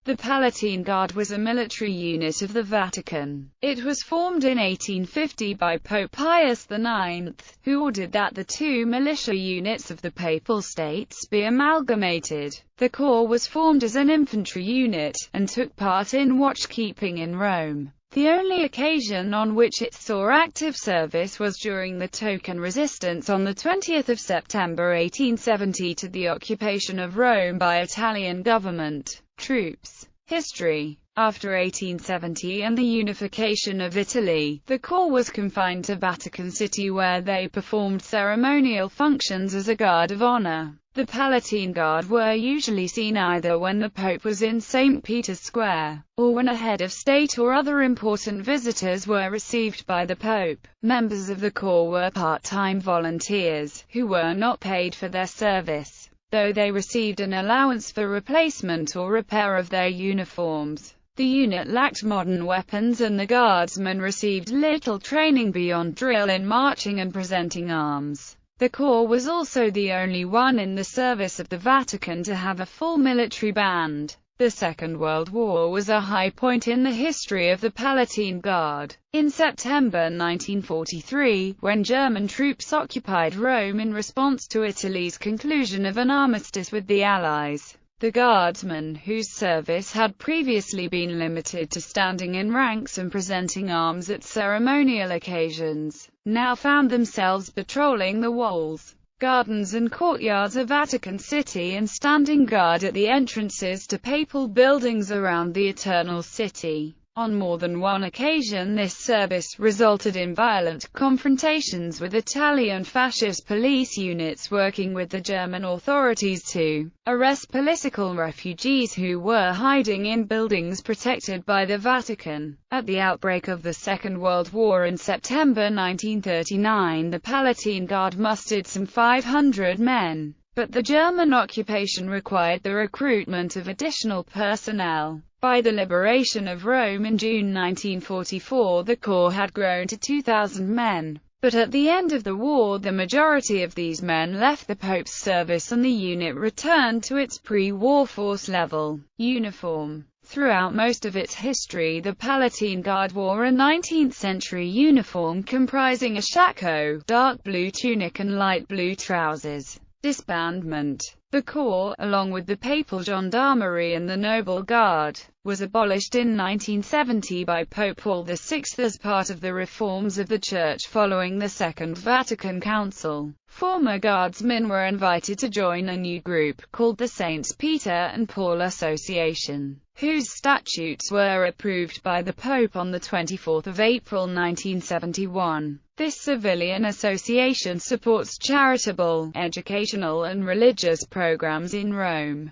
The Palatine Guard was a military unit of the Vatican. It was formed in 1850 by Pope Pius IX, who ordered that the two militia units of the Papal States be amalgamated. The corps was formed as an infantry unit, and took part in watchkeeping in Rome. The only occasion on which it saw active service was during the token resistance on 20 September 1870 to the occupation of Rome by Italian government troops. History. After 1870 and the unification of Italy, the corps was confined to Vatican City, where they performed ceremonial functions as a guard of honor. The Palatine Guard were usually seen either when the Pope was in St. Peter's Square, or when a head of state or other important visitors were received by the Pope. Members of the corps were part-time volunteers, who were not paid for their service, though they received an allowance for replacement or repair of their uniforms. The unit lacked modern weapons, and the guardsmen received little training beyond drill in marching and presenting arms. The corps was also the only one in the service of the Vatican to have a full military band. The Second World War was a high point in the history of the Palatine Guard. In September 1943, when German troops occupied Rome in response to Italy's conclusion of an armistice with the Allies, the guardsmen, whose service had previously been limited to standing in ranks and presenting arms at ceremonial occasions, now found themselves patrolling the walls, gardens and courtyards of Vatican City and standing guard at the entrances to papal buildings around the Eternal City. On more than one occasion this service resulted in violent confrontations with Italian fascist police units working with the German authorities to arrest political refugees who were hiding in buildings protected by the Vatican. At the outbreak of the Second World War in September 1939, the Palatine Guard mustered some 500 men, but the German occupation required the recruitment of additional personnel. By the liberation of Rome in June 1944, the corps had grown to 2,000 men. But at the end of the war, the majority of these men left the Pope's service and the unit returned to its pre-war force level. Uniform. Throughout most of its history, the Palatine Guard wore a 19th-century uniform comprising a shako, dark blue tunic and light blue trousers. Disbandment. The corps, along with the Papal Gendarmerie and the Noble Guard, was abolished in 1970 by Pope Paul VI as part of the reforms of the Church following the Second Vatican Council. Former guardsmen were invited to join a new group, called the Saints Peter and Paul Association, whose statutes were approved by the Pope on 24 April 1971. This civilian association supports charitable, educational and religious programs in Rome.